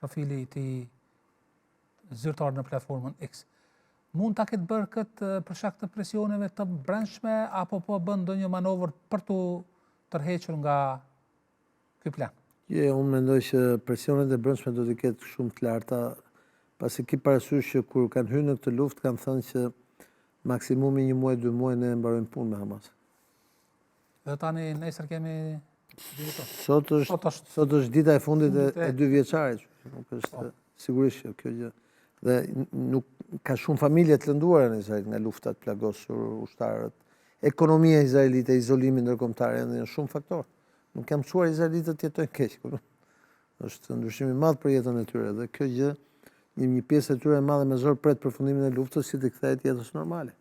profili i tij zyrtar në platformën X. Mund ta ketë bërë këtë për shkak të presioneve të brendshme apo po bën ndonjë manovër për tu tërhequr nga ky plan? Unë mendoj që presionet e brendshme do të ketë shumë të larta, pasi ki parasysh që kur kanë hyrë në këtë luftë kanë thënë që maksimumi 1 muaj, 2 muaj ne mbarojmë punë me Hamas. Dhe tani nesër kemi Sot është dita e fundit e 2 vjeçarit. Nuk është sigurisht kjo gjë. Dhe nuk ka shumë familje të lënduara në Izrael nga luftat plagosur ushtarët. Ekonomia izraelite, izolimi ndërkombëtar janë shumë faktorë. Nuk kam mësuar izraelitët të jetojnë keq. Është ndryshim i madh për jetën e tyre dhe kjo gjë një pjesë e tyre e madhe me zor pret përfundimin e luftës si të kthehet jetës normale.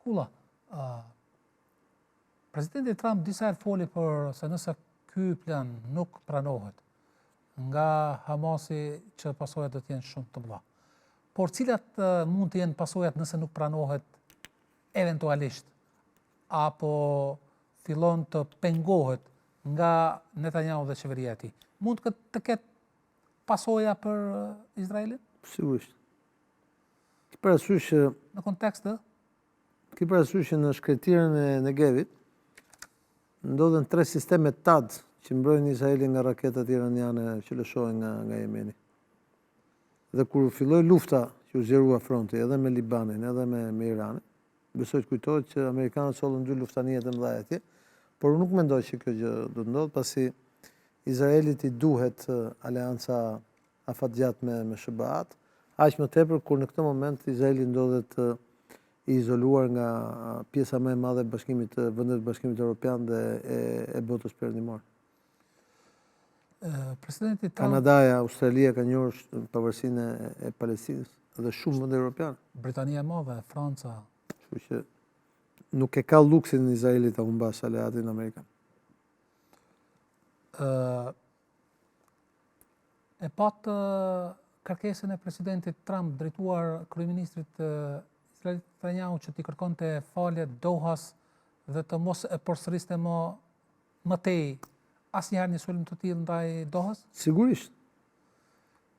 Kulla, Presidenti Trump disa herë foli për se nëse ky plan nuk pranohet nga Hamasi që pasojat do të jenë shumë të mëdha. Por cilat mund të jenë pasojat nëse nuk pranohet eventualisht apo fillon të pengohet nga Netanyahu dhe qeveria e tij? Mund të ketë pasoja për Izraelin? Sigurisht. Ki parasysh në kontekst të? Ki parasysh në shkretirën e Negevit ndodhen 3 sisteme TAD që mbrojnë Izraelin nga raketat iraniane që lëshohen nga Jemeni. Dhe kur filloi lufta që u zgjerua fronti edhe me Libanin edhe me Iranin, besoj të kujtohet që amerikanët sollën 2 luftanijet e mëdha atje, por unë nuk mendoj që kjo gjë do të ndodhë pasi Izraelit i duhet aleanca afatgjat me SBA-t, aq më tepër kur në këtë moment Izraeli ndodhet i izoluar nga pjesa më e madhe e vendet Bashkimit Evropian dhe e botës perëndimore. Presidenti Trump, Kanadaja, Australia ka njohur pavarësinë e Palestinës dhe shumë vende evropiane. Britania e Madhe, Franca. Kështu që nuk e ka luksin në Izraelit ta humbas aleatin amerikan. E pat kërkesën e presidentit Trump drejtuar kryeministrit Israelit Netanyahu që t'i kërkonte falje Dohas dhe të mos e përsëriste më tej asnjëherë një sulm të tillë ndaj Dohas? Sigurisht.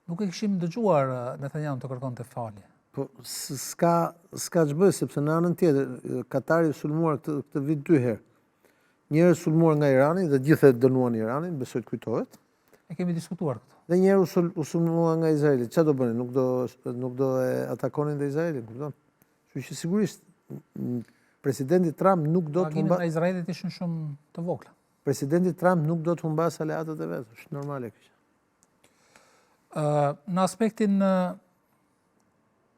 Nuk e kishim dëgjuar Netanyahu të kërkonte falje. Po s'ka ç'bëj sepse në anën tjetër Katari sulmuar këtë vit 2 herë. Një herë sulmuar nga Irani dhe gjithë e dënuan Iranin, besoj të kujtohet. E kemi diskutuar këtë. Dhe një herë u sulmuar nga Izraeli. Çfarë do bënin? Nuk do e atakonin dhe Izraelin, kupton? Kështu që sigurisht presidenti Trump nuk do të humbasë. Nga Izraelit ishin shumë të vogla. Presidenti Trump nuk do të humbasë aleatët e vet, është normale kjo. Në aspektin